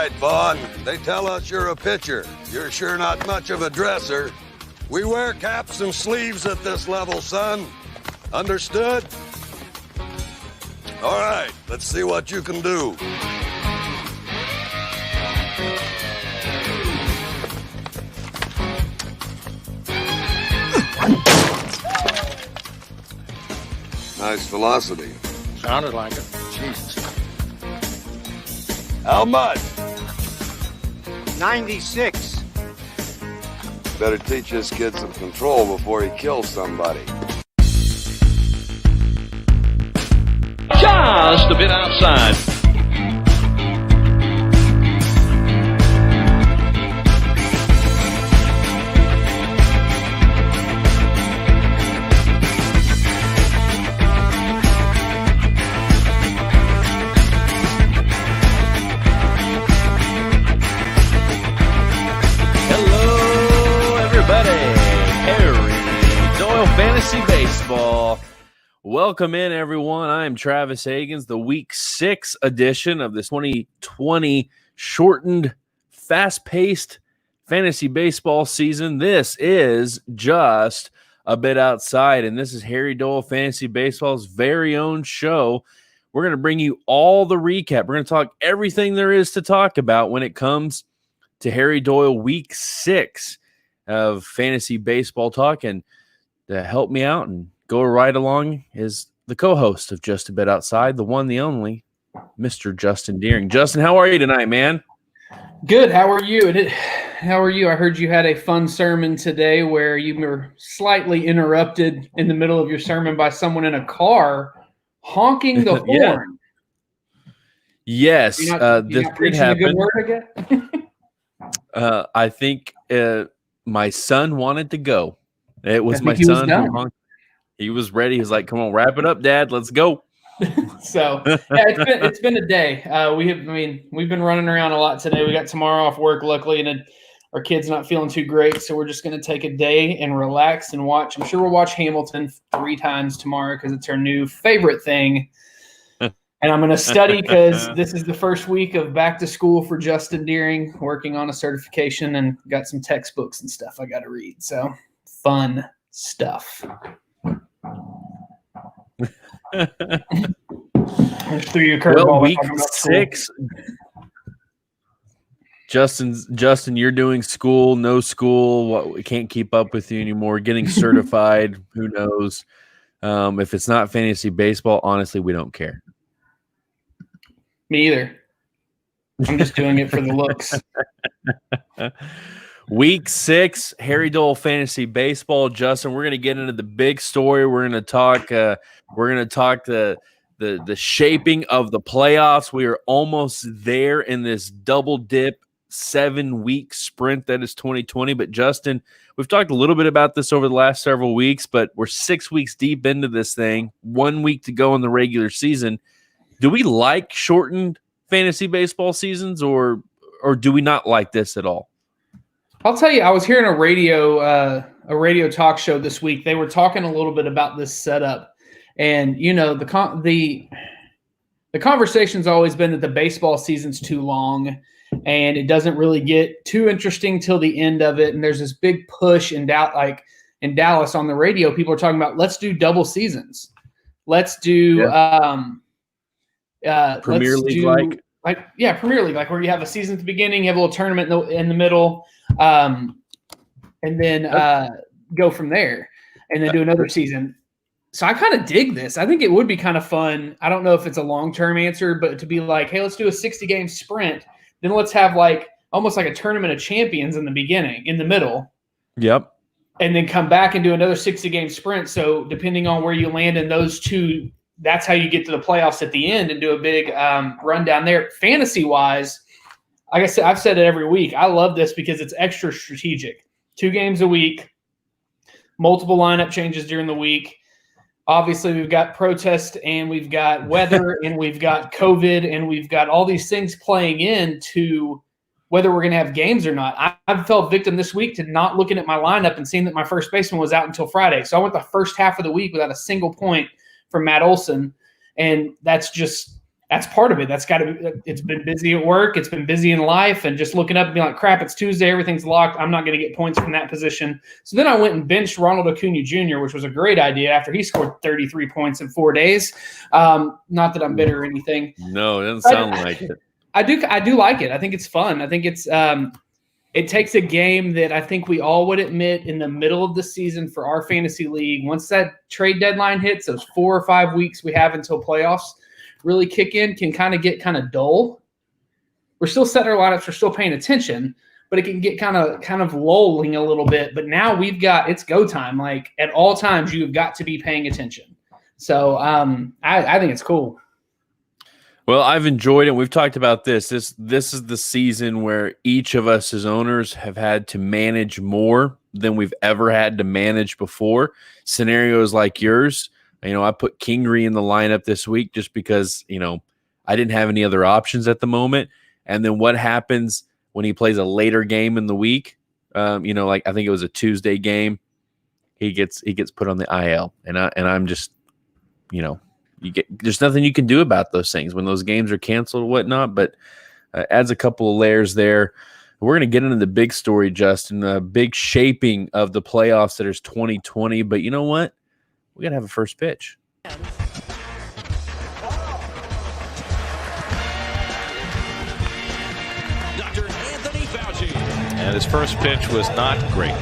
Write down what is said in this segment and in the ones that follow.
right, Vaughn. They tell us you're a pitcher. You're sure not much of a dresser. We wear caps and sleeves at this level, son. Understood? All right, let's see what you can do. Nice velocity. Sounded like it. Jesus. How much? 96. Better teach this kid some control before he kills somebody. Just a bit outside. Fantasy Baseball. Welcome in, everyone. I am Travis Hagans, the Week 6 edition of the 2020 shortened, fast-paced fantasy baseball season. This is just a bit outside, and this is Harry Doyle Fantasy Baseball's very own show. We're going to bring you all the recap. We're going to talk everything there is to talk about when it comes to Harry Doyle Week 6 of fantasy baseball talk. And to help me out and go right along is the co-host of Just a Bit Outside, the one, the only, Mr. Justin Deering. Justin, how are you tonight, man? Good. How are you? How are you? I heard you had a fun sermon today where you were slightly interrupted in the middle of your sermon by someone in a car honking the horn. Yes. You're not this preaching a good word again? I think my son wanted to go. It was my son who honked. He was ready. He was like, "Come on, wrap it up, Dad. Let's go." So yeah, it's been a day. We've been running around a lot today. We got tomorrow off work, luckily, and our kid's not feeling too great, so we're just going to take a day and relax and watch. I'm sure we'll watch Hamilton 3 times tomorrow because it's our new favorite thing. And I'm going to study because this is the first week of back to school for Justin Deering, working on a certification, and got some textbooks and stuff I got to read. So fun stuff. Well, Week 6. Justin, you're doing school, no school. What, we can't keep up with you anymore. Getting certified, who knows? If it's not fantasy baseball, honestly, we don't care. Me either. I'm just doing it for the looks. Week 6, Harry Doyle Fantasy Baseball. Justin, we're going to get into the big story. We're going to talk. The shaping of the playoffs. We are almost there in this double dip 7-week sprint that is 2020. But Justin, we've talked a little bit about this over the last several weeks, but we're 6 weeks deep into this thing. 1 week to go in the regular season. Do we like shortened fantasy baseball seasons, or do we not like this at all? I'll tell you, I was hearing a radio talk show this week. They were talking a little bit about this setup, and the conversation's always been that the baseball season's too long, and it doesn't really get too interesting till the end of it. And there's this big push in Dallas on the radio. People are talking about, let's do double seasons. Let's do Premier League Premier League, like where you have a season at the beginning, you have a little tournament in the middle, and then go from there, and then do another season. So I kind of dig this. I think it would be kind of fun. I don't know if it's a long-term answer, but to be like, hey, let's do a 60-game sprint. Then let's have almost like a tournament of champions in the beginning, in the middle. Yep. And then come back and do another 60-game sprint. So depending on where you land in those two, that's how you get to the playoffs at the end and do a big run down there. Fantasy-wise, like I said, I've said it every week. I love this because it's extra strategic. 2 games a week, multiple lineup changes during the week. Obviously, we've got protest and we've got weather and we've got COVID and we've got all these things playing into whether we're going to have games or not. I fell victim this week to not looking at my lineup and seeing that my first baseman was out until Friday. So I went the first half of the week without a single point from Matt Olson. And that's that's part of it. That's got to be. It's been busy at work. It's been busy in life, and just looking up and being like, "Crap, it's Tuesday. Everything's locked. I'm not going to get points from that position." So then I went and benched Ronald Acuna Jr., which was a great idea after he scored 33 points in 4 days. Not that I'm bitter or anything. No, it doesn't sound like it. I do like it. I think it's fun. I think it's it takes a game that I think we all would admit in the middle of the season for our fantasy league. Once that trade deadline hits, those 4 or 5 weeks we have until playoffs really kick in, can kind of get kind of dull. We're still setting our lineups, we're still paying attention, but it can get kind of lulling a little bit. But now it's go time. Like at all times, you've got to be paying attention. So I think it's cool. Well, I've enjoyed it. We've talked about this. This is the season where each of us as owners have had to manage more than we've ever had to manage before. Scenarios like yours. I put Kingery in the lineup this week just because, I didn't have any other options at the moment. And then what happens when he plays a later game in the week? Like I think it was a Tuesday game. He gets put on the IL, and I'm just, there's nothing you can do about those things when those games are canceled or whatnot. But adds a couple of layers there. We're going to get into the big story, Justin, the big shaping of the playoffs that is 2020. But you know what? We got to have a first pitch. Dr. Anthony Fauci. And his first pitch was not great.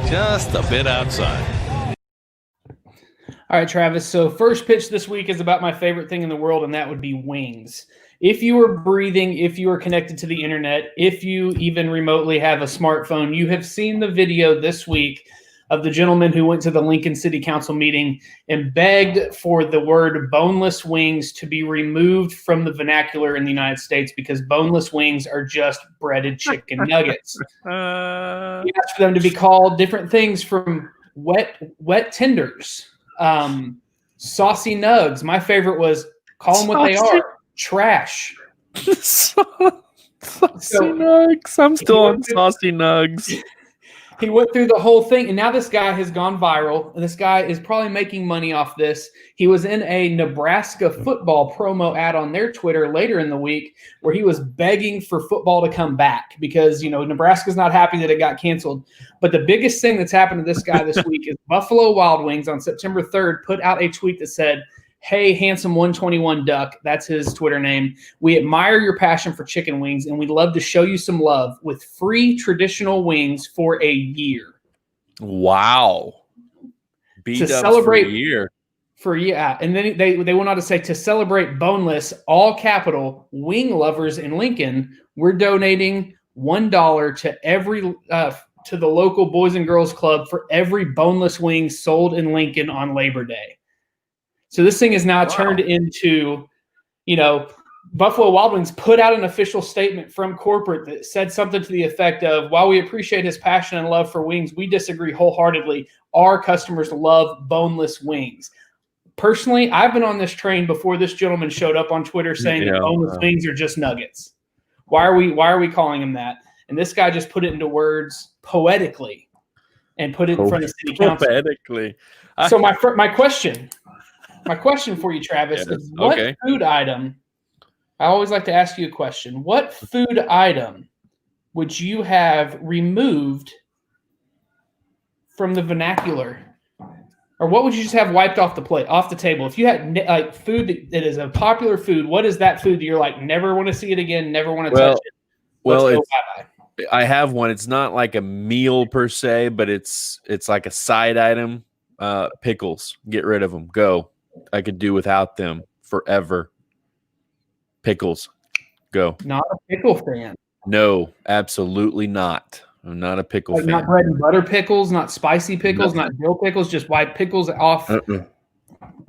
Just a bit outside. All right, Travis. So first pitch this week is about my favorite thing in the world, and that would be wings. If you are breathing, if you are connected to the internet, if you even remotely have a smartphone, you have seen the video this week of the gentleman who went to the Lincoln City Council meeting and begged for the word boneless wings to be removed from the vernacular in the United States because boneless wings are just breaded chicken nuggets. He asked for them to be called different things from wet tenders, saucy nugs. My favorite was call them what they are, trash. Saucy nugs. I'm still on saucy nugs. He went through the whole thing, and now this guy has gone viral, and this guy is probably making money off this. He was in a Nebraska football promo ad on their Twitter later in the week where he was begging for football to come back because, Nebraska's not happy that it got canceled. But the biggest thing that's happened to this guy this week is Buffalo Wild Wings on September 3rd put out a tweet that said, "Hey, handsome 121 duck," that's his Twitter name. "We admire your passion for chicken wings, and we'd love to show you some love with free traditional wings for a year." Wow. Beat to up celebrate for a year. And then they went on to say, to celebrate boneless, all capital, wing lovers in Lincoln, we're donating $1 to every to the local Boys and Girls Club for every boneless wing sold in Lincoln on Labor Day. So this thing is now turned into, Buffalo Wild Wings put out an official statement from corporate that said something to the effect of, while we appreciate his passion and love for wings, we disagree wholeheartedly. Our customers love boneless wings. Personally, I've been on this train before this gentleman showed up on Twitter saying that boneless wings are just nuggets. Why are we calling them that? And this guy just put it into words poetically and put it in front of city council. Poetically. So my question for you, Travis, is what food item? I always like to ask you a question. What food item would you have removed from the vernacular, or what would you just have wiped off the table? If you had food that is a popular food, what is that food that you're like, never want to see it again, never want to touch it? I have one. It's not like a meal per se, but it's like a side item. Pickles. Get rid of them. Go. I could do without them forever. Pickles. Go. Not a pickle fan. No, absolutely not. I'm not a pickle fan. Not bread and butter pickles, not spicy pickles, not dill pickles, just white pickles off. You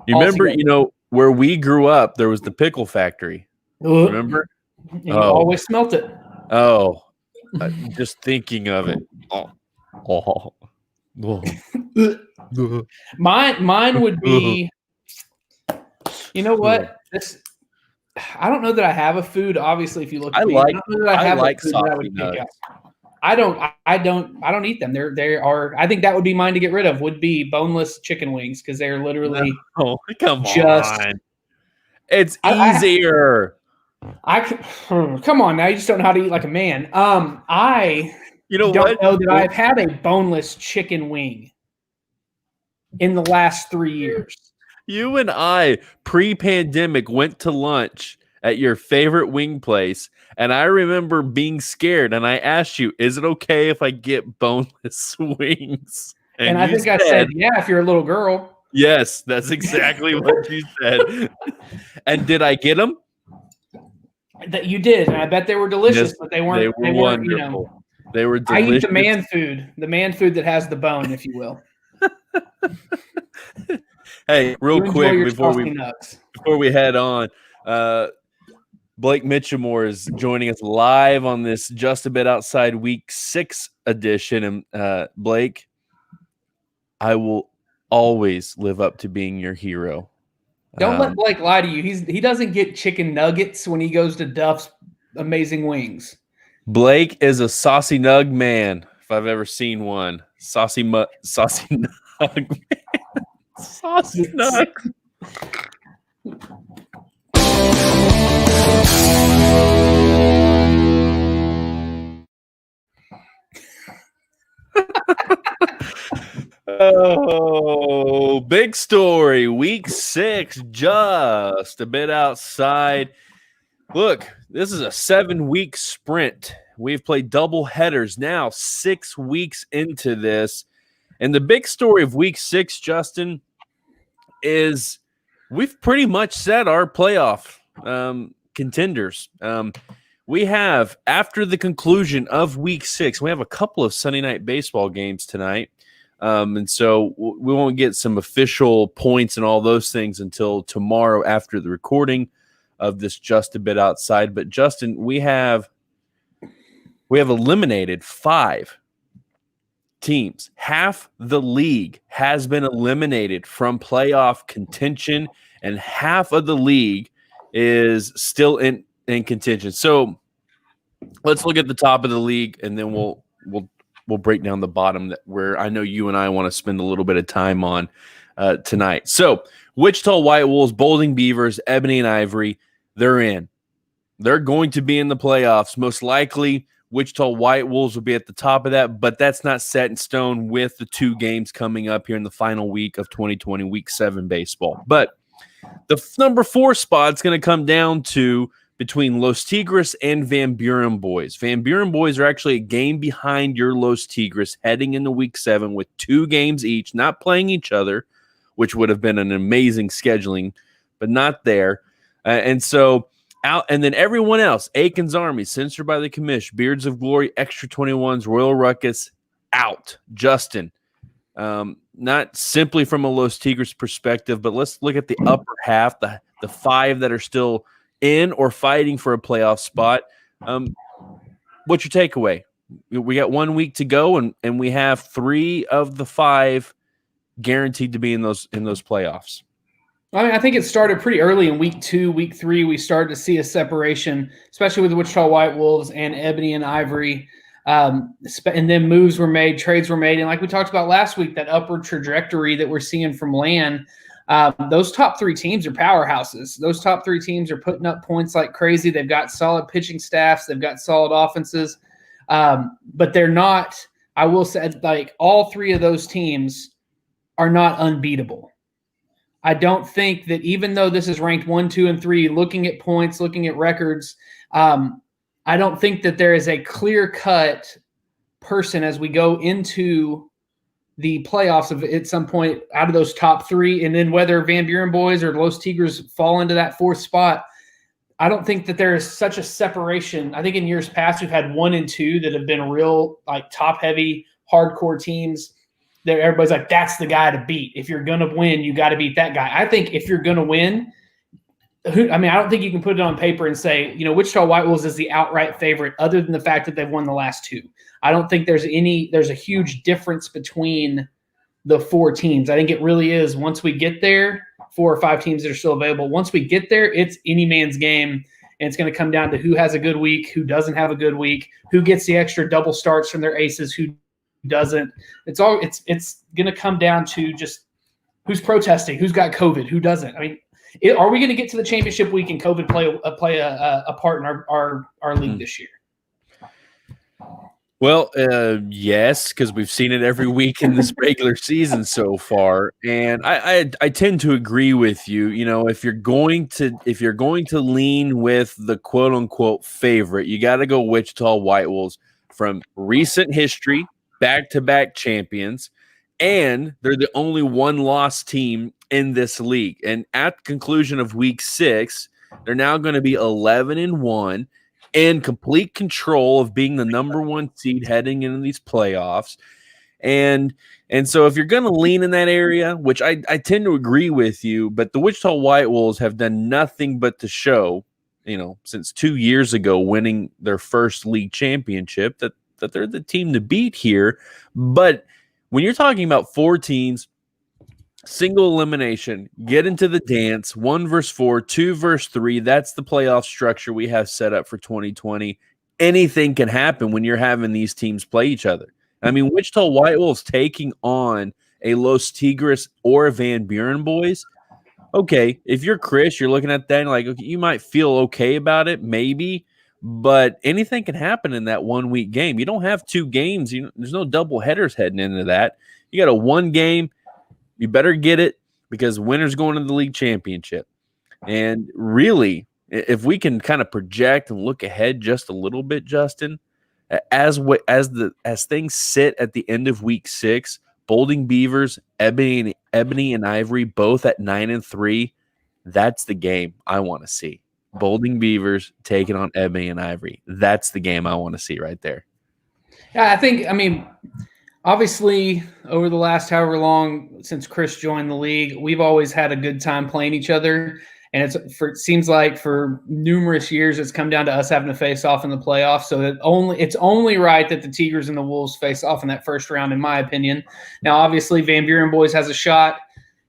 remember, where we grew up, there was the pickle factory. Remember? And you always smelt it. Oh, just thinking of it. Mine would be, you know what? I don't know that I have a food. Obviously, if you look at me, I like saucy nugs. I don't eat them. They are. I think that would be mine to get rid of. Would be boneless chicken wings because they're literally. Oh, come on! It's easier. Come on now. You just don't know how to eat like a man. I You know don't what? know that I've had a boneless chicken wing in the last 3 years. You and I, pre-pandemic, went to lunch at your favorite wing place, and I remember being scared, and I asked you, is it okay if I get boneless wings? And I think I said, yeah, if you're a little girl. Yes, that's exactly what you said. And did I get them? That you did, and I bet they were delicious, but they weren't. They were wonderful. You know, they were I delicious. eat the man food that has the bone, if you will. Hey, real quick before we head on, Blake Mitchamore is joining us live on this Just a Bit Outside Week 6 edition. And Blake, I will always live up to being your hero. Don't let Blake lie to you. He doesn't get chicken nuggets when he goes to Duff's Amazing Wings. Blake is a saucy nug man, if I've ever seen one. Saucy nug man. Saucy nug. Oh, big story. Week 6, just a bit outside. Look, this is a 7-week sprint. We've played double headers now, 6 weeks into this. And the big story of week 6, Justin, is we've pretty much set our playoff contenders. We have, after the conclusion of week 6, we have a couple of Sunday night baseball games tonight. And so we won't get some official points and all those things until tomorrow after the recording of this Just a Bit Outside. But Justin, we have eliminated 5 teams. Half the league has been eliminated from playoff contention, and half of the league is still in contention. So let's look at the top of the league, and then we'll break down the bottom, where I know you and I want to spend a little bit of time on tonight. So Wichita White Wolves, Boulding Beavers, Ebony and Ivory, they're in. They're going to be in the playoffs. Most likely, Wichita White Wolves will be at the top of that, but that's not set in stone with the 2 games coming up here in the final week of 2020, Week 7 baseball. But the number 4 spot is going to come down to between Los Tigres and Van Buren Boys. Van Buren Boys are actually a game behind your Los Tigres heading into Week 7 with 2 games each, not playing each other, which would have been an amazing scheduling, but not there. And so out, and then everyone else, Aiken's Army, Censored by the Commish, Beards of Glory, Extra 21s, Royal Ruckus, out. Justin, not simply from a Los Tigres perspective, but let's look at the upper half, the 5 that are still in or fighting for a playoff spot. What's your takeaway? We got 1 week to go, and we have 3 of the 5 guaranteed to be in those playoffs. I mean, I think it started pretty early in week 2, week 3. We started to see a separation, especially with the Wichita White Wolves and Ebony and Ivory. And then moves were made, trades were made. And like we talked about last week, that upward trajectory that we're seeing from Land, those top 3 teams are powerhouses. Those top 3 teams are putting up points like crazy. They've got solid pitching staffs. They've got solid offenses. But they're not, I will say, like all 3 of those teams are not unbeatable. I don't think that, even though this is ranked 1, 2, and 3, looking at points, looking at records, I don't think that there is a clear-cut person as we go into the playoffs of at some point out of those top 3, and then whether Van Buren Boys or Los Tigres fall into that 4th spot, I don't think that there is such a separation. I think in years past we've had 1 and 2 that have been real like top-heavy, hardcore teams. There, everybody's like, that's the guy to beat. If you're going to win, you got to beat that guy. I think if you're going to win, I don't think you can put it on paper and say, Wichita White Wolves is the outright favorite, other than the fact that they've won the last 2. I don't think there's a huge difference between the 4 teams. I think it really is, once we get there, 4 or 5 teams that are still available. Once we get there, it's any man's game, and it's going to come down to who has a good week, who doesn't have a good week, who gets the extra double starts from their aces, who doesn't. It's going to come down to just who's protesting, who's got COVID, who doesn't. I mean, Are we going to get to the championship week and COVID play a part in our league this year? Well, yes, because we've seen it every week in this regular season so far, and I tend to agree with you. You know, if you're going to lean with the quote unquote favorite, you got to go Wichita White Wolves from recent history, back-to-back champions, and they're the only one-loss team in this league. And at the conclusion of week 6, they're now going to be 11-1. In complete control of being the number 1 seed heading into these playoffs. And so if you're going to lean in that area, which I tend to agree with you, but the Wichita White Wolves have done nothing but to show, you know, since 2 years ago winning their first league championship that they're the team to beat here. But when you're talking about 4 teams, single elimination, get into the dance, 1 versus 4, 2 versus 3. That's the playoff structure we have set up for 2020. Anything can happen when you're having these teams play each other. I mean, Wichita White Wolves taking on a Los Tigres or a Van Buren boys. Okay, if you're Chris, you're looking at that and like, okay, you might feel okay about it, maybe, but anything can happen in that 1 week game. You don't have 2 games. There's no double headers heading into that. You got a 1 game. You better get it because winner's going to the league championship. And really, if we can kind of project and look ahead just a little bit, Justin, as things sit at the end of week 6, Bolding Beavers, Ebony and Ivory, both at 9-3. That's the game I want to see. Bolding Beavers taking on Ebony and Ivory. That's the game I want to see right there. Yeah, I mean, obviously, over the last however long since Chris joined the league, we've always had a good time playing each other. And it seems like for numerous years, it's come down to us having to face off in the playoffs. So it's only right that the Tigers and the Wolves face off in that first round, in my opinion. Now, obviously, Van Buren boys has a shot.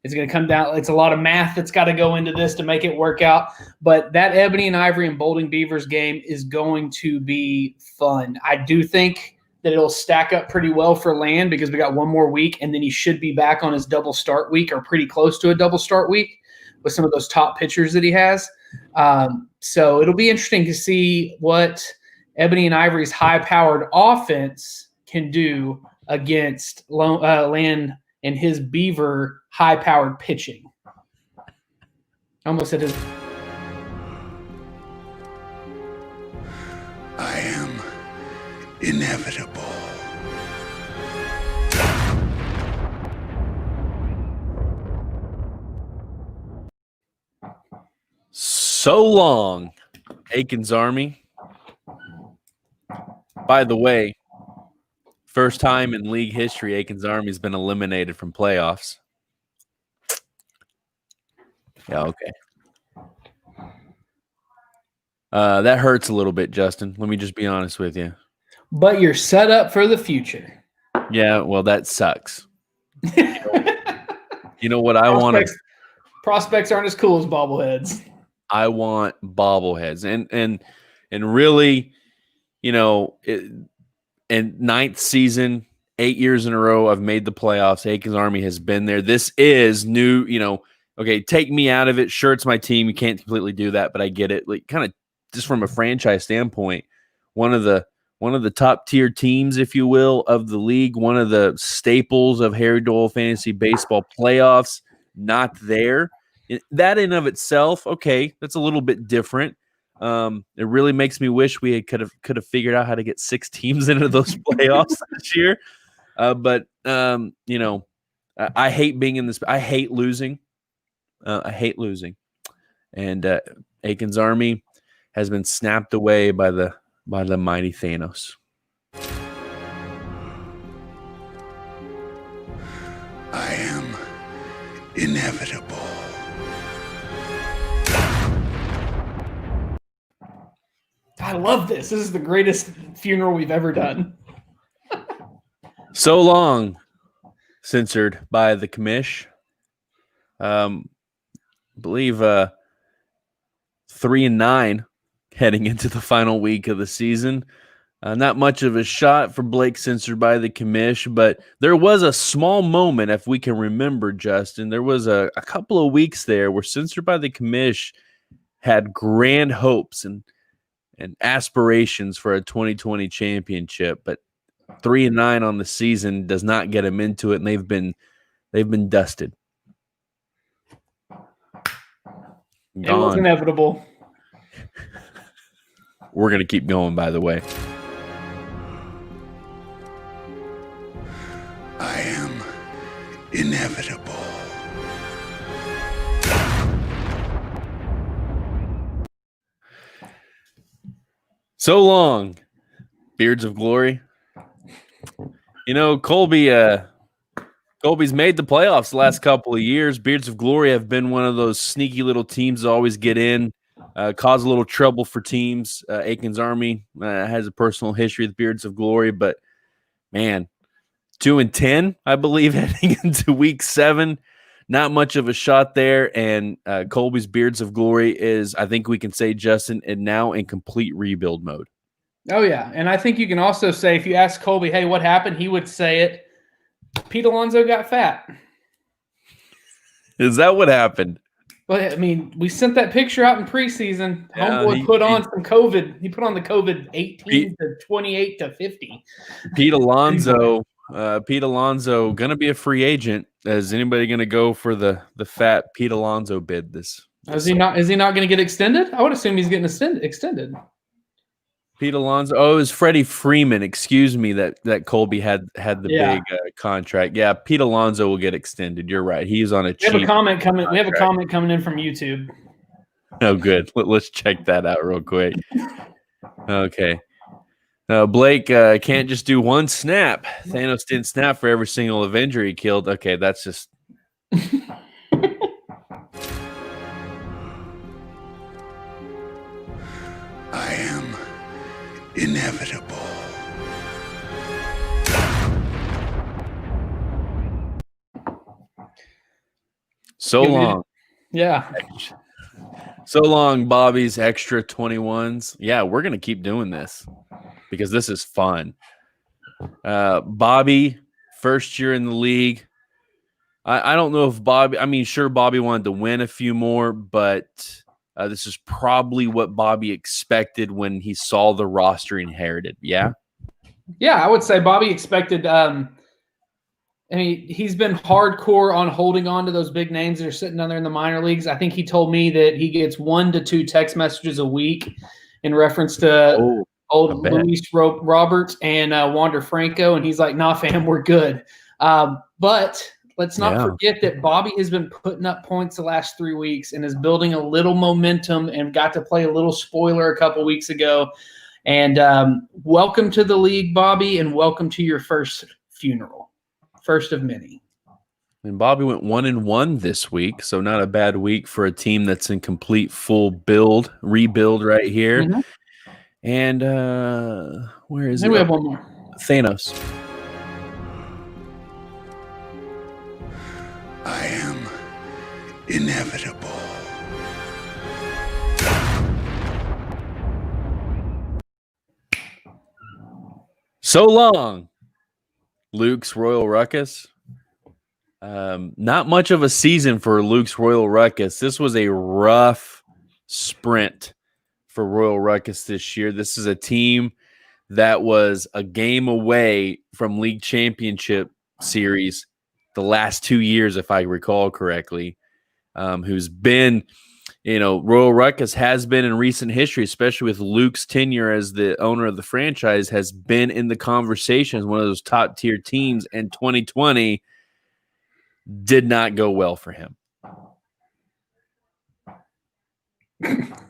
It's going to come down. It's a lot of math that's got to go into this to make it work out. But that Ebony and Ivory and Bolding Beavers game is going to be fun. I do think that it'll stack up pretty well for Land because we got 1 more week, and then he should be back on his double start week or pretty close to a double start week with some of those top pitchers that he has. So it'll be interesting to see what Ebony and Ivory's high-powered offense can do against Land and his Beaver high-powered pitching. Almost at his. I am inevitable. So long, Aikens Army. By the way, first time in league history, Aikens Army has been eliminated from playoffs. Yeah, okay. That hurts a little bit, Justin. Let me just be honest with you. But you're set up for the future. Yeah, well, that sucks. You know what I want? Prospects aren't as cool as bobbleheads. I want bobbleheads, and really, you know, in 9th season, 8 years in a row, I've made the playoffs. Aikens Army has been there. This is new, you know. Okay, take me out of it. Sure, it's my team. You can't completely do that, but I get it. Like, kind of just from a franchise standpoint, one of the top tier teams, if you will, of the league. One of the staples of Harry Doyle Fantasy Baseball playoffs. Not there. That in of itself, okay, that's a little bit different. It really makes me wish we could have figured out how to get 6 teams into those playoffs this year. But you know, I hate being in this. I hate losing. And Aikens Army has been snapped away by the mighty Thanos. I am inevitable. I love this. This is the greatest funeral we've ever done. So long, censored by the commish. I believe 3-9 heading into the final week of the season. Not much of a shot for Blake censored by the commish, but there was a small moment, if we can remember, Justin. There was a couple of weeks there where censored by the commish had grand hopes and aspirations for a 2020 championship, but 3-9 on the season does not get them into it, and they've been dusted. It was inevitable. We're going to keep going, by the way. I am inevitable. So long, Beards of Glory. You know, Colby's made the playoffs the last couple of years. Beards of Glory have been one of those sneaky little teams that always get in, cause a little trouble for teams. Aiken's Army has a personal history with Beards of Glory, but man, 2-10, I believe, heading into week 7. Not much of a shot there, and Colby's Beards of Glory is, I think we can say, Justin, and now in complete rebuild mode. Oh, yeah, and I think you can also say, if you ask Colby, hey, what happened, he would say it, Pete Alonso got fat. Is that what happened? Well, I mean, we sent that picture out in preseason. Yeah, Homeboy put on some COVID. He put on the COVID 18 to 28 to 50. Pete Alonso going to be a free agent. Is anybody going to go for the fat Pete Alonso bid this? Is he not going to get extended? I would assume he's getting extended. Pete Alonso. Oh, it was Freddie Freeman. Excuse me, that Colby had the big contract. Yeah, Pete Alonso will get extended. You're right. He's on a cheap. We have a comment coming. We have a comment coming in from YouTube. Oh, good. Let's check that out real quick. Okay. Blake can't just do one snap. Thanos didn't snap for every single Avenger he killed. Okay, that's just. I am inevitable. So long. Yeah. So long, Bobby's extra 21s. Yeah, we're going to keep doing this because this is fun. Bobby, first year in the league. I don't know if Bobby – I mean, sure, Bobby wanted to win a few more, but this is probably what Bobby expected when he saw the roster inherited. Yeah? Yeah, I would say Bobby expected I mean, he's been hardcore on holding on to those big names that are sitting down there in the minor leagues. I think he told me that he gets 1 to 2 text messages a week in reference to old Luis Roberts and Wander Franco, and he's like, nah, fam, we're good. But let's not forget that Bobby has been putting up points the last 3 weeks and is building a little momentum and got to play a little spoiler a couple weeks ago. And welcome to the league, Bobby, and welcome to your first funeral. First of many. And Bobby went 1-1 this week, so not a bad week for a team that's in complete full rebuild right here. Mm-hmm. And where is it? We have one more. Thanos. I am inevitable. So long, Luke's Royal Ruckus. Not much of a season for Luke's Royal Ruckus. This was a rough sprint for Royal Ruckus this year. This is a team that was a game away from league championship series the last 2 years, if I recall correctly, who's been, Royal Ruckus has been in recent history, especially with Luke's tenure as the owner of the franchise, has been in the conversation as one of those top tier teams, and 2020 did not go well for him.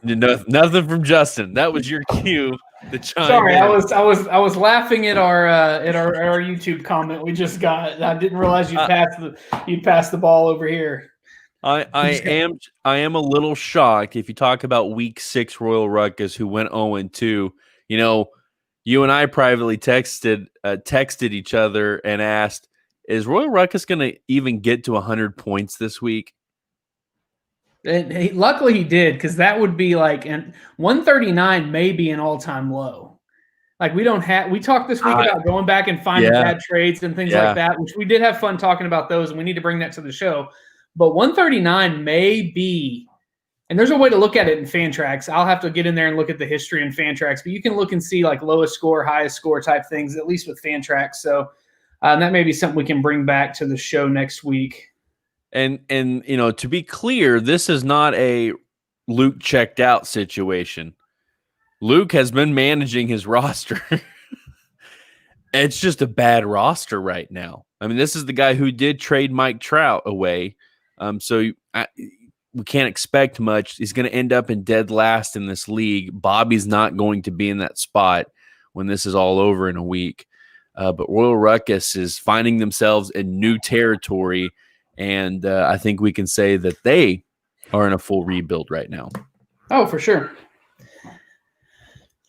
Nothing from Justin. That was your cue to chime Sorry, in. I was laughing at our YouTube comment we just got. I didn't realize you'd pass the ball over here. I am a little shocked if you talk about week 6 Royal Ruckus, who went 0-2. You and I privately texted each other and asked, is Royal Ruckus going to even get to 100 points this week? And luckily he did, because that would be like, and 139 may be an all-time low. Like we talked this week about going back and finding bad trades and things like that, which we did have fun talking about those, and we need to bring that to the show. But 139 may be, and there's a way to look at it in Fantrax. I'll have to get in there and look at the history in Fantrax, but you can look and see like lowest score, highest score type things, at least with Fantrax. So that may be something we can bring back to the show next week. And to be clear, this is not a Luke checked out situation. Luke has been managing his roster. It's just a bad roster right now. I mean, this is the guy who did trade Mike Trout away. So we can't expect much. He's going to end up in dead last in this league. Bobby's not going to be in that spot when this is all over in a week. But Royal Ruckus is finding themselves in new territory, and I think we can say that they are in a full rebuild right now. Oh, for sure.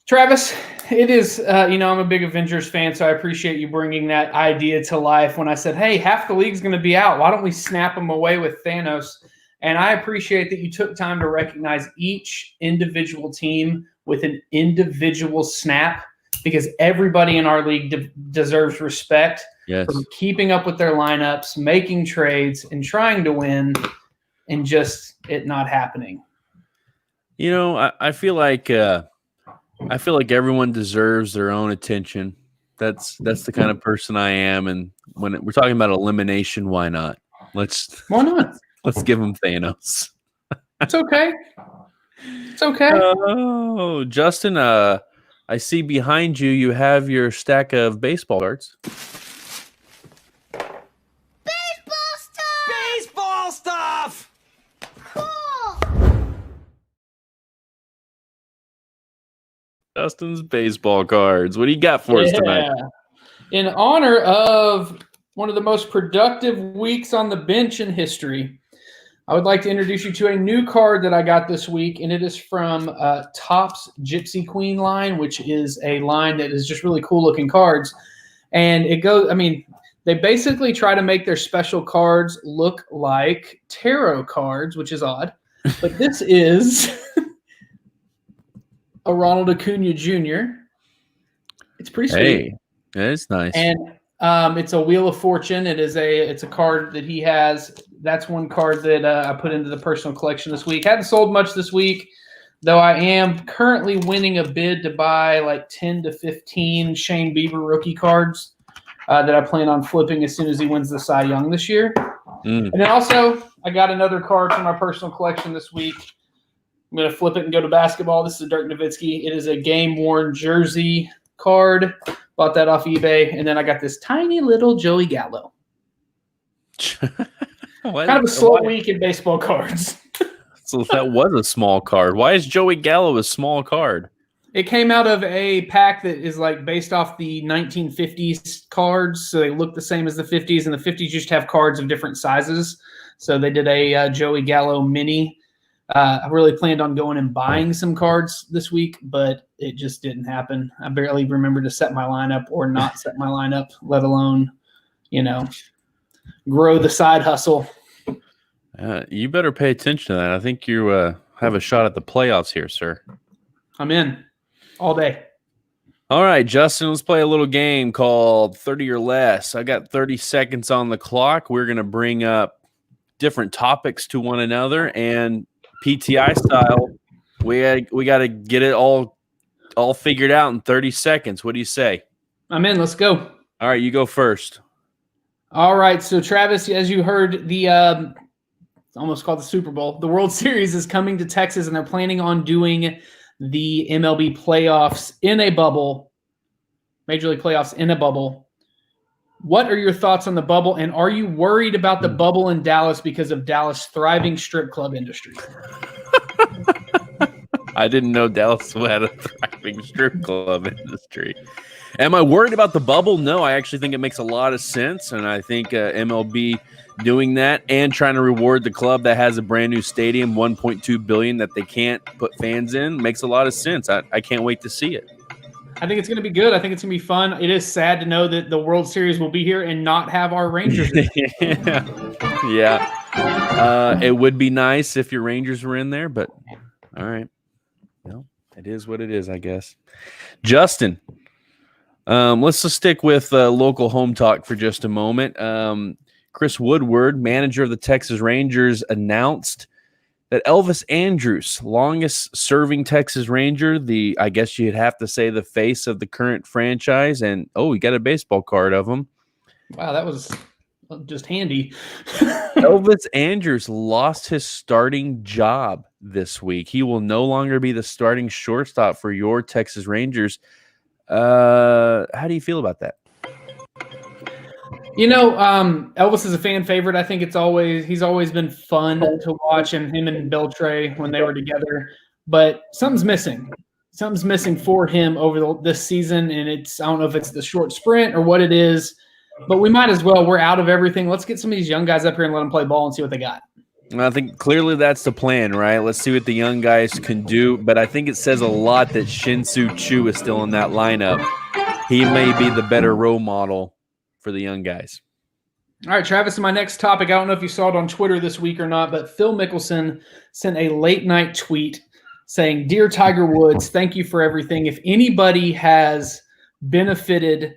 Travis, it is, I'm a big Avengers fan, so I appreciate you bringing that idea to life when I said, hey, half the league's going to be out. Why don't we snap them away with Thanos? And I appreciate that you took time to recognize each individual team with an individual snap, because everybody in our league deserves respect for keeping up with their lineups, making trades, and trying to win, and just it not happening. I feel like everyone deserves their own attention. That's the kind of person I am. And when we're talking about elimination, why not? Why not? Let's give him Thanos. It's okay. It's okay. Oh, Justin, I see behind you, you have your stack of baseball cards. Baseball stuff! Justin's baseball cards. What do you got for us tonight? In honor of one of the most productive weeks on the bench in history, I would like to introduce you to a new card that I got this week, and it is from Topps Gypsy Queen line, which is a line that is just really cool-looking cards. And they basically try to make their special cards look like tarot cards, which is odd. But this is a Ronald Acuna Jr. It's pretty sweet. Hey, it's nice. And it's a Wheel of Fortune. It's a card that he has. That's one card that I put into the personal collection this week. Hadn't sold much this week, though I am currently winning a bid to buy like 10 to 15 Shane Bieber rookie cards that I plan on flipping as soon as he wins the Cy Young this year. And then also, I got another card from my personal collection this week. I'm going to flip it and go to basketball. This is Dirk Nowitzki. It is a game-worn jersey card. Bought that off eBay. And then I got this tiny little Joey Gallo. Kind of a slow week in baseball cards. So that was a small card. Why is Joey Gallo a small card? It came out of a pack that is like based off the 1950s cards. So they look the same as the 50s, and the 50s used to have cards of different sizes. So they did a Joey Gallo mini. I really planned on going and buying some cards this week, but it just didn't happen. I barely remember to set my lineup or not set my lineup, let alone, grow the side hustle. You better pay attention to that. I think you have a shot at the playoffs here, sir. I'm in all day. All right, Justin, let's play a little game called 30 or Less. I got 30 seconds on the clock. We're going to bring up different topics to one another, and PTI style, we got to get it all figured out in 30 seconds. What do you say? I'm in. Let's go. All right, you go first. All right, so Travis, as you heard, the it's almost called the Super Bowl. The World Series is coming to Texas, and they're planning on doing the MLB playoffs in a bubble, Major League playoffs in a bubble. What are your thoughts on the bubble, and are you worried about the bubble in Dallas because of Dallas' thriving strip club industry? I didn't know Dallas had a thriving strip club industry. Am I worried about the bubble? No, I actually think it makes a lot of sense, and I think MLB doing that and trying to reward the club that has a brand new stadium, $1.2 billion that they can't put fans in, makes a lot of sense. I can't wait to see it. I think it's going to be good. I think it's going to be fun. It is sad to know that the World Series will be here and not have our Rangers in it. Yeah. It would be nice if your Rangers were in there, but all right. Well, it is what it is, I guess. Justin, Let's just stick with local home talk for just a moment. Chris Woodward, manager of the Texas Rangers, announced that Elvis Andrus, longest-serving Texas Ranger, I guess you'd have to say the face of the current franchise, and we got a baseball card of him. Wow, that was just handy. Elvis Andrus lost his starting job this week. He will no longer be the starting shortstop for your Texas Rangers. How do you feel about that? Elvis is a fan favorite. I think he's always been fun to watch, and him and Beltre when they were together. But something's missing. Something's missing for him over this season, and I don't know if it's the short sprint or what it is. But we might as well. We're out of everything. Let's get some of these young guys up here and let them play ball and see what they got. I think clearly that's the plan, right? Let's see what the young guys can do. But I think it says a lot that Shin-Soo Choo is still in that lineup. He may be the better role model for the young guys. All right, Travis, my next topic, I don't know if you saw it on Twitter this week or not, but Phil Mickelson sent a late-night tweet saying, "Dear Tiger Woods, thank you for everything. If anybody has benefited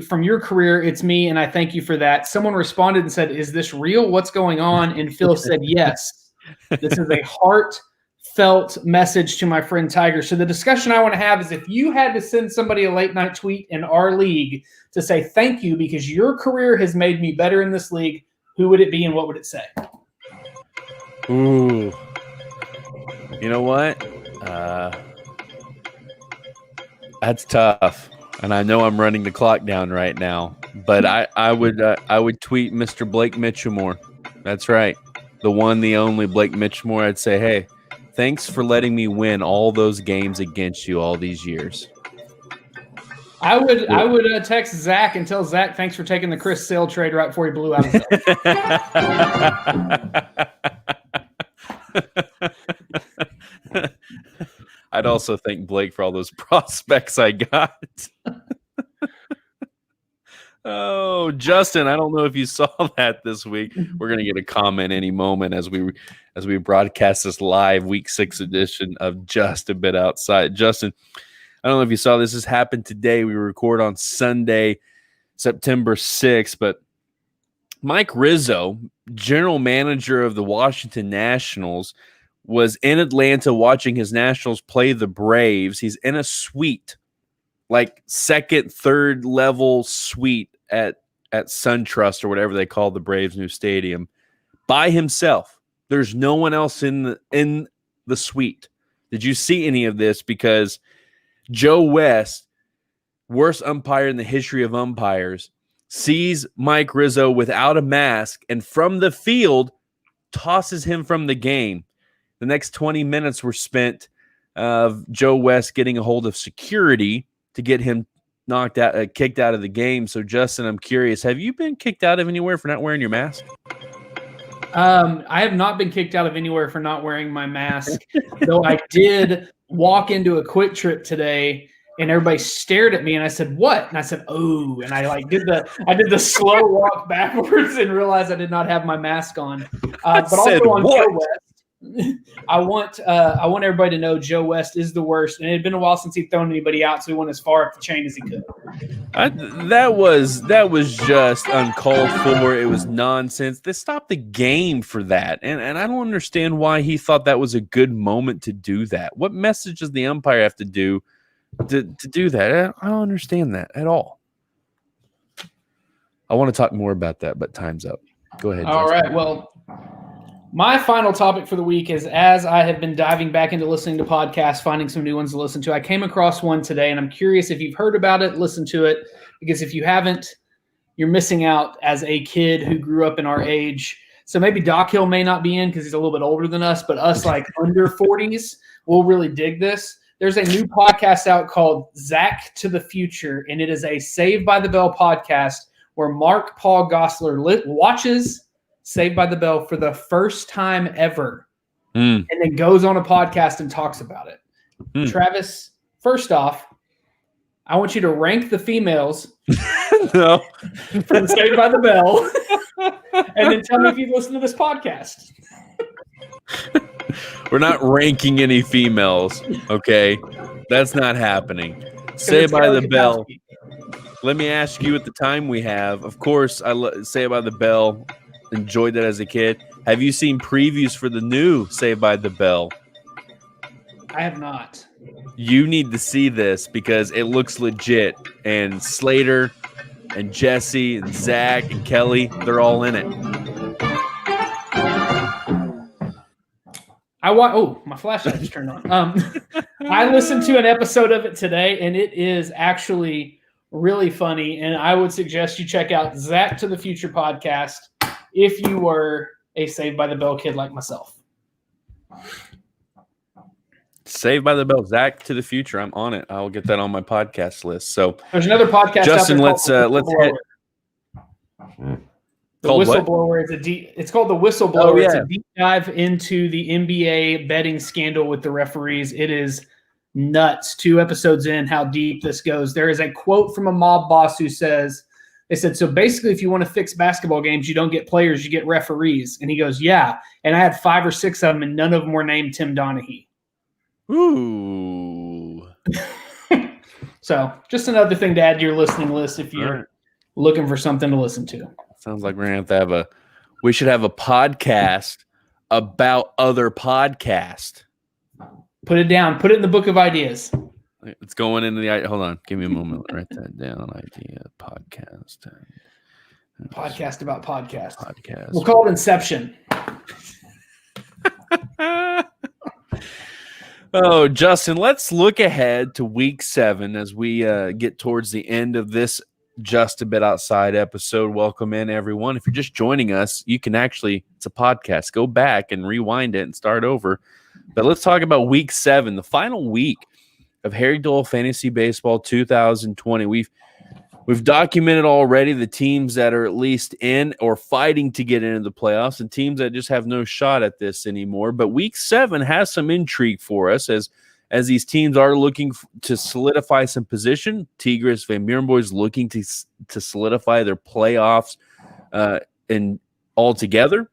from your career, it's me, and I thank you for that." Someone responded and said, "Is this real? What's going on?" And Phil said, "Yes. This is a heartfelt message to my friend Tiger." So the discussion I want to have is, if you had to send somebody a late-night tweet in our league to say thank you because your career has made me better in this league, who would it be and what would it say? Ooh. You know what? That's tough. And I know I'm running the clock down right now, but I would tweet Mr. Blake Mitchumore. That's right. The one, the only Blake Mitchumore. I'd say, hey, thanks for letting me win all those games against you all these years. I would text Zach and tell Zach, thanks for taking the Chris Sale trade right before he blew out his I'd also thank Blake for all those prospects I got. Oh, Justin, I don't know if you saw that this week. We're going to get a comment any moment as we broadcast this live Week 6 edition of Just a Bit Outside. Justin, I don't know if you saw this. This happened today. We record on Sunday, September 6th, but Mike Rizzo, general manager of the Washington Nationals, was in Atlanta watching his Nationals play the Braves. He's in a suite, like second, third level suite at SunTrust or whatever they call the Braves' new stadium, by himself. There's no one else in the suite. Did you see any of this? Because Joe West, worst umpire in the history of umpires, sees Mike Rizzo without a mask and from the field tosses him from the game. The next 20 minutes were spent of Joe West getting a hold of security to get him kicked out of the game. So, Justin, I'm curious, have you been kicked out of anywhere for not wearing your mask? I have not been kicked out of anywhere for not wearing my mask, though I did walk into a Quick Trip today and everybody stared at me and I said, "What?" And I said, "Oh," and I did the slow walk backwards and realized I did not have my mask on. But also on Joe West, I want everybody to know Joe West is the worst, and it had been a while since he'd thrown anybody out, so he went as far up the chain as he could. That was just uncalled for. It was nonsense. They stopped the game for that, and I don't understand why he thought that was a good moment to do that. What message does the umpire have to do to do that? I don't understand that at all. I want to talk more about that, but time's up. Go ahead. All Justin. right, well, my final topic for the week is, as I have been diving back into listening to podcasts, finding some new ones to listen to, I came across one today, and I'm curious if you've heard about it, listen to it, because if you haven't, you're missing out as a kid who grew up in our age. So maybe Doc Hill may not be in because he's a little bit older than us, but us like under 40s will really dig this. There's a new podcast out called Zach to the Future, and it is a Saved by the Bell podcast where Mark Paul Gosselaar watches Saved by the Bell for the first time ever and then goes on a podcast and talks about it. Travis, first off, I want you to rank the females No. from Saved by the Bell and then tell me if you've listened to this podcast. We're not ranking any females, okay? That's not happening. Saved by the Bell. Let me ask you at the time we have. Of course, Saved by the Bell. Enjoyed that as a kid. Have you seen previews for the new Saved by the Bell? I have not. You need to see this because it looks legit. And Slater and Jesse and Zach and Kelly, they're all in it. My flashlight just turned on. I listened to an episode of it today, and it is actually really funny. And I would suggest you check out Zach to the Future podcast if you were a Saved by the Bell kid like myself. Saved by the Bell, Zach to the Future. I'm on it. I'll get that on my podcast list. So there's another podcast. Justin, let's hit. The Whistleblower. It's called The Whistleblower. Oh, yeah. It's a deep dive into the NBA betting scandal with the referees. It is nuts. 2 episodes in, how deep this goes. There is a quote from a mob boss who says, they said, so basically if you want to fix basketball games, you don't get players, you get referees. And he goes, yeah. And I had 5 or 6 of them, and none of them were named Tim Donaghy. Ooh. So just another thing to add to your listening list if you're looking for something to listen to. Sounds like we're going to have we should have a podcast about other podcasts. Put it down. Put it in the book of ideas. It's going into the, hold on. Give me a moment. Write that down. Idea podcast. Podcast about podcast. Podcast. We'll call it Inception. Oh, Justin, let's look ahead to week 7 as we get towards the end of this Just a Bit Outside episode. Welcome in, everyone. If you're just joining us, you can actually, it's a podcast. Go back and rewind it and start over. But let's talk about week 7, the final week of Harry Dole Fantasy Baseball 2020. We've documented already the teams that are at least in or fighting to get into the playoffs and teams that just have no shot at this anymore. But week 7 has some intrigue for us as these teams are looking to solidify some position. Tigres, Van Buren boys looking to solidify their playoffs and all together.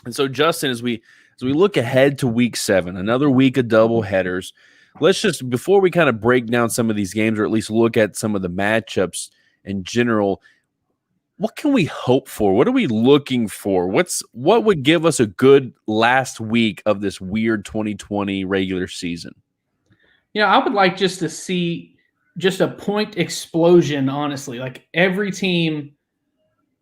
And so, Justin, as we look ahead to week 7, another week of double headers, let's just, before we kind of break down some of these games or at least look at some of the matchups in general, what can we hope for? What are we looking for? What would give us a good last week of this weird 2020 regular season? I would like just to see just a point explosion, honestly, like every team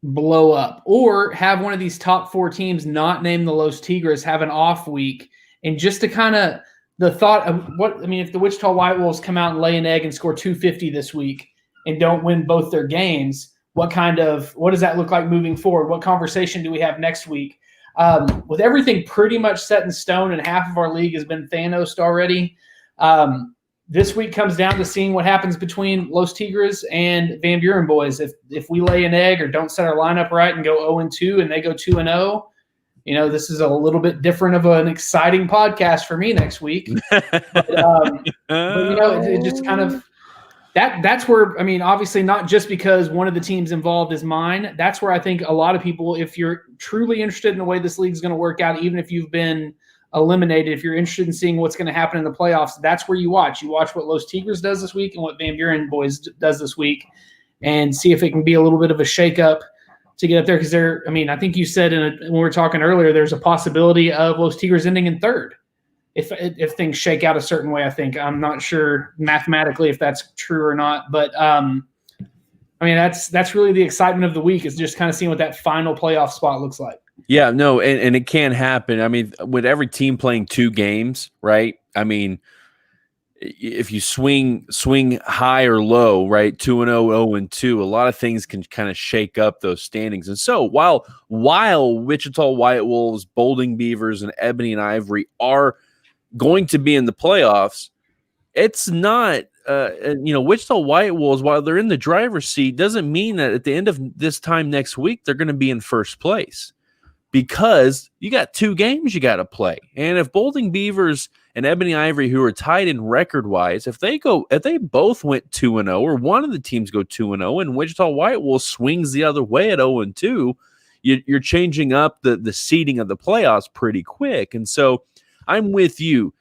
blow up or have one of these top 4 teams not named the Los Tigres have an off week. And just to kind of the thought of if the Wichita White Wolves come out and lay an egg and score 250 this week and don't win both their games, what does that look like moving forward? What conversation do we have next week? With everything pretty much set in stone and half of our league has been Thanos already, this week comes down to seeing what happens between Los Tigres and Van Buren boys. If we lay an egg or don't set our lineup right and go 0-2 and they go 2-0, this is a little bit different of an exciting podcast for me next week. but it just kind of that's where, obviously not just because one of the teams involved is mine. That's where I think a lot of people, if you're truly interested in the way this league is going to work out, even if you've been eliminated, if you're interested in seeing what's going to happen in the playoffs, that's where you watch. You watch what Los Tigres does this week and what Van Buren boys does this week and see if it can be a little bit of a shakeup to get up there. Because I think you said when we were talking earlier, there's a possibility of Los Tigres ending in 3rd if things shake out a certain way. I think I'm not sure mathematically if that's true or not, but that's really the excitement of the week is just kind of seeing what that final playoff spot looks like. Yeah, no, and it can happen. With every team playing 2 games, right? If you swing high or low, right, 2-0, 0-2, a lot of things can kind of shake up those standings. And so while Wichita White Wolves, Boulding Beavers, and Ebony and Ivory are going to be in the playoffs, it's not Wichita White Wolves, while they're in the driver's seat, doesn't mean that at the end of this time next week they're going to be in first place, because you got 2 games you got to play. And if Boulding Beavers and Ebony Ivory, who are tied in record-wise, if they both went 2-0, or one of the teams go 2-0, and Wichita White Wolves swings the other way at 0-2, you're changing up the seeding of the playoffs pretty quick. And so I'm with you.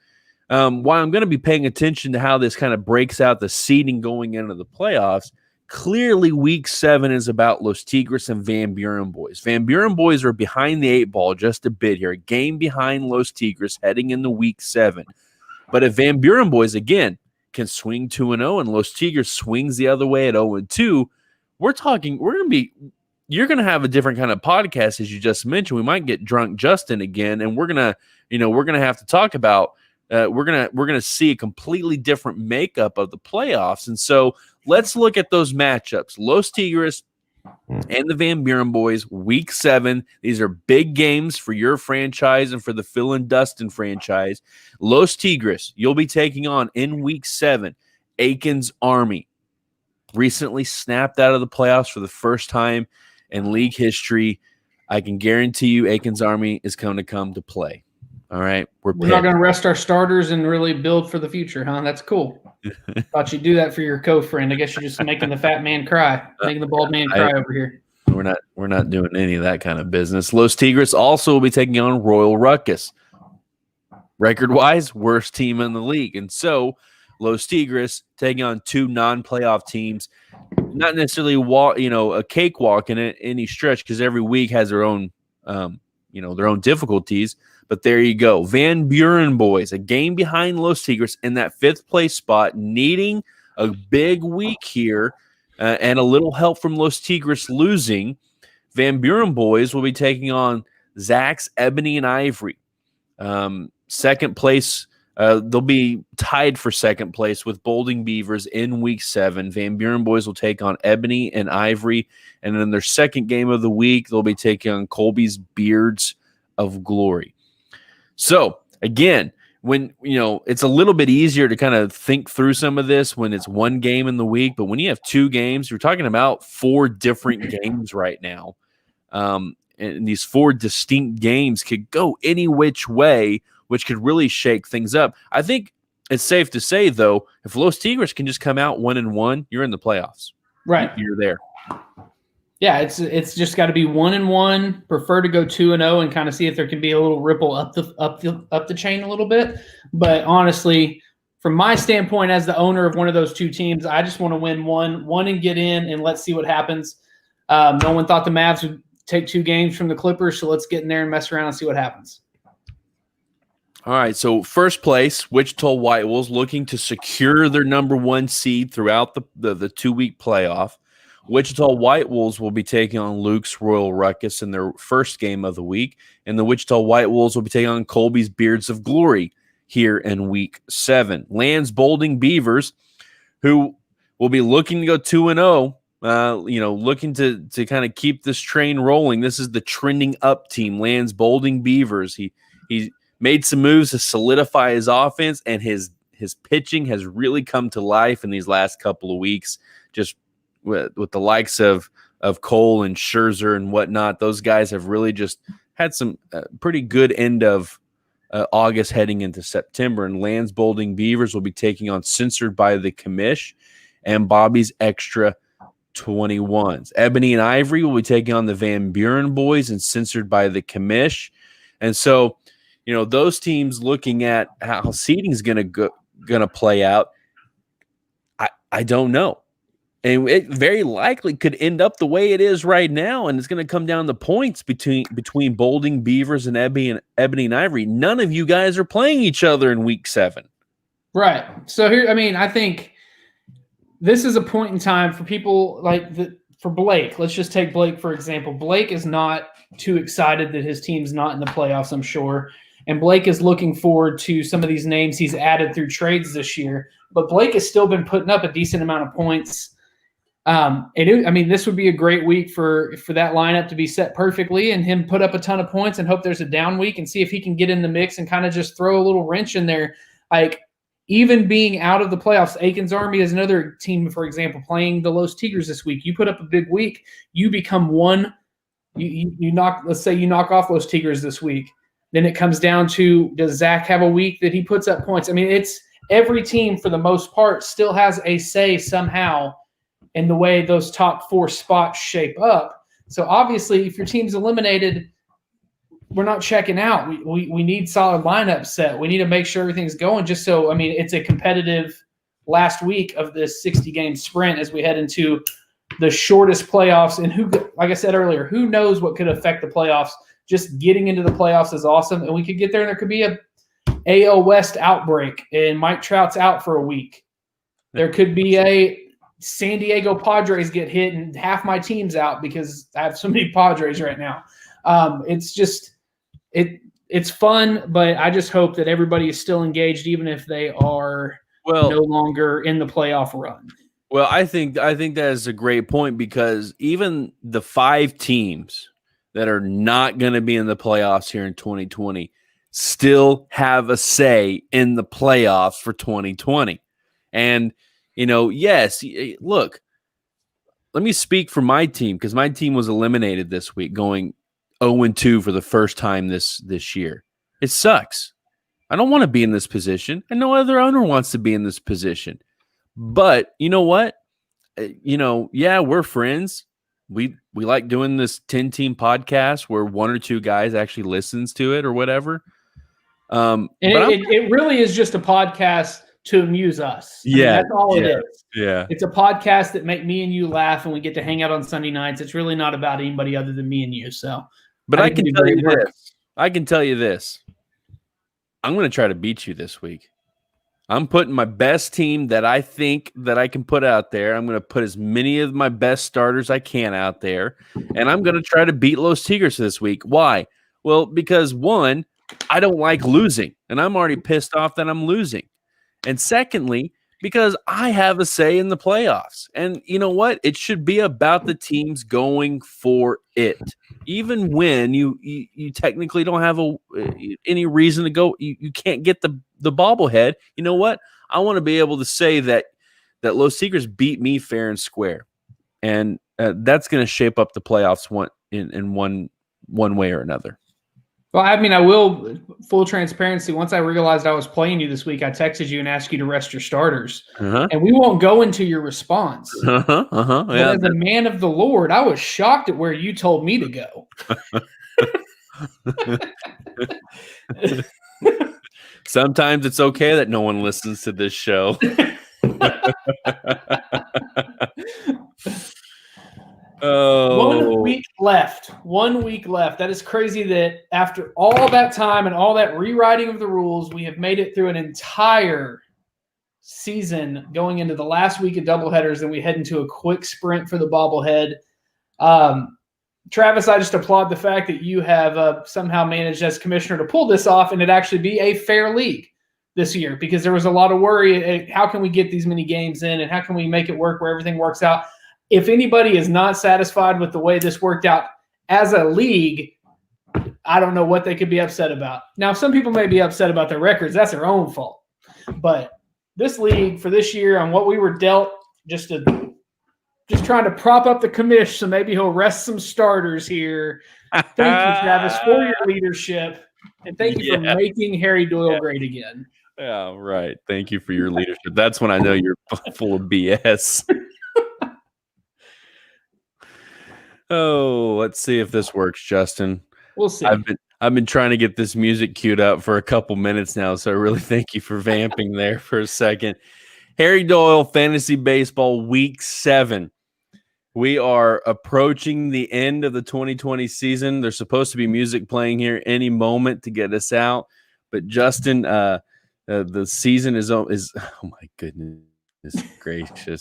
while I'm going to be paying attention to how this kind of breaks out the seeding going into the playoffs, clearly week 7 is about Los Tigres and Van Buren boys. Van Buren boys are behind the 8 ball just a bit here, a game behind Los Tigres heading into week 7. But if Van Buren boys, again, can swing 2-0 and Los Tigres swings the other way at 0-2, you're going to have a different kind of podcast, as you just mentioned. We might get drunk Justin again, and we're going to have to talk about we're gonna see a completely different makeup of the playoffs. And so let's look at those matchups. Los Tigres and the Van Buren boys, week 7. These are big games for your franchise and for the Phil and Dustin franchise. Los Tigres, you'll be taking on in week 7, Aikens Army. Recently snapped out of the playoffs for the first time in league history. I can guarantee you Aikens Army is going to come to play. All right. We're not going to rest our starters and really build for the future, huh? That's cool. Thought you'd do that for your co-friend. I guess you're just making the fat man cry, making the bald man cry over here. We're not doing any of that kind of business. Los Tigres also will be taking on Royal Ruckus. Record-wise, worst team in the league. And so Los Tigres taking on 2 non-playoff teams. Not necessarily a cakewalk in any stretch, because every week has their own their own difficulties. But there you go. Van Buren boys, a game behind Los Tigres in that 5th place spot, needing a big week here and a little help from Los Tigres losing. Van Buren boys will be taking on Zach's Ebony and Ivory. Second place, they'll be tied for second place with Bolding Beavers in week 7. Van Buren boys will take on Ebony and Ivory. And in their second game of the week, they'll be taking on Colby's Beards of Glory. So, again, when it's a little bit easier to kind of think through some of this when it's one game in the week, but when you have 2 games, you're talking about 4 different games right now. And these 4 distinct games could go any which way, which could really shake things up. I think it's safe to say, though, if Los Tigres can just come out 1-1, you're in the playoffs. Right. You're there. Yeah, it's just got to be 1-1. Prefer to go 2-0 and kind of see if there can be a little ripple up the chain a little bit. But honestly, from my standpoint as the owner of one of those 2 teams, I just want to win one and get in, and let's see what happens. No one thought the Mavs would take 2 games from the Clippers, so let's get in there and mess around and see what happens. All right, so first place, Wichita White Wolves looking to secure their number 1 seed throughout the 2-week playoff. Wichita White Wolves will be taking on Luke's Royal Ruckus in their first game of the week, and the Wichita White Wolves will be taking on Colby's Beards of Glory here in week 7. Land's Bolding Beavers, who will be looking to go 2-0, looking to kind of keep this train rolling. This is the trending up team, Land's Bolding Beavers. He made some moves to solidify his offense, and his pitching has really come to life in these last couple of weeks, just with the likes of Cole and Scherzer and whatnot. Those guys have really just had some pretty good end of August heading into September. And Land's Bolding Beavers will be taking on Censored by the Commish and Bobby's Extra 21s. Ebony and Ivory will be taking on the Van Buren boys and Censored by the Commish. And so, those teams looking at how seeding is going to play out, I don't know. And it very likely could end up the way it is right now, and it's going to come down to points between Bolding Beavers and Ebony and Ivory. None of you guys are playing each other in week 7. Right. So here, I think this is a point in time for people for Blake. Let's just take Blake, for example. Blake is not too excited that his team's not in the playoffs, I'm sure. And Blake is looking forward to some of these names he's added through trades this year. But Blake has still been putting up a decent amount of points. This would be a great week for that lineup to be set perfectly and him put up a ton of points and hope there's a down week and see if he can get in the mix and kind of just throw a little wrench in there. Like, even being out of the playoffs, Aikens Army is another team, for example, playing the Los Tigres this week. You put up a big week, you become one. You knock off Los Tigres this week. Then it comes down to, does Zach have a week that he puts up points? It's every team for the most part still has a say somehow in the way those top 4 spots shape up. So obviously, if your team's eliminated, we're not checking out. We need solid lineup set. We need to make sure everything's going. Just so it's a competitive last week of this 60-game sprint as we head into the shortest playoffs. And like I said earlier, who knows what could affect the playoffs? Just getting into the playoffs is awesome, and we could get there, and there could be a AL West outbreak, and Mike Trout's out for a week. There could be a San Diego Padres get hit, and half my team's out because I have so many Padres right now. It's just it's fun, but I just hope that everybody is still engaged, even if they are no longer in the playoff run. Well, I think that is a great point, because even the 5 teams that are not going to be in the playoffs here in 2020 still have a say in the playoffs for 2020. And, yes, look, let me speak for my team, because my team was eliminated this week, going 0-2 for the first time this year. It sucks. I don't want to be in this position, and no other owner wants to be in this position. But you know what? Yeah, we're friends. We like doing this 10-team podcast where 1 or 2 guys actually listens to it or whatever. It really is just a podcast to amuse us. That's all it is. Yeah. It's a podcast that make me and you laugh, and we get to hang out on Sunday nights. It's really not about anybody other than me and you. So, but I can tell you this. I can tell you this. I'm going to try to beat you this week. I'm putting my best team that I think that I can put out there. I'm going to put as many of my best starters I can out there, and I'm going to try to beat Los Tigres this week. Why? Well, because 1, I don't like losing, and I'm already pissed off that I'm losing. And secondly, because I have a say in the playoffs. And you know what? It should be about the teams going for it. Even when you technically don't have any reason to go, you can't get the bobblehead. You know what? I want to be able to say that Los Tigres beat me fair and square. And that's going to shape up the playoffs in one way or another. Well, I will, full transparency, once I realized I was playing you this week, I texted you and asked you to rest your starters. And we won't go into your response. But as a man of the Lord, I was shocked at where you told me to go. Sometimes it's okay that no one listens to this show. Oh. 1 week left. That is crazy that after all that time and all that rewriting of the rules, we have made it through an entire season going into the last week of doubleheaders, and we head into a quick sprint for the bobblehead. Travis, I just applaud the fact that you have somehow managed as commissioner to pull this off and it actually be a fair league this year, because there was a lot of worry. How can we get these many games in, and how can we make it work where everything works out? If anybody is not satisfied with the way this worked out as a league, I don't know what they could be upset about. Now, some people may be upset about their records. That's their own fault. But this league for this year, on what we were dealt, just trying to prop up the commish, so maybe he'll rest some starters here. Thank you, Travis, for your leadership, and thank you for making Harry Doyle great again. Yeah, right. Thank you for your leadership. That's when I know you're full of BS. Oh, let's see if this works, Justin. We'll see. I've been trying to get this music queued up for a couple minutes now, so I really thank you for vamping there for a second. Harry Doyle Fantasy Baseball Week 7. We are approaching the end of the 2020 season. There's supposed to be music playing here any moment to get us out. But Justin, the season is oh my goodness gracious.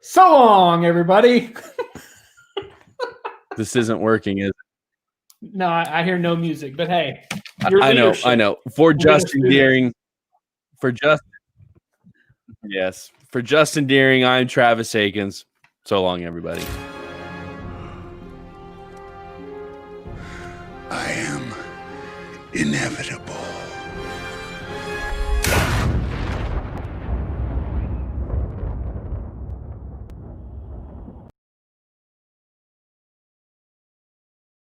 So long, everybody. This isn't working, is it? No, I hear no music, but hey. I know. For Justin Deering, for Justin Deering, I'm Travis Akins. So long, everybody. I am inevitable.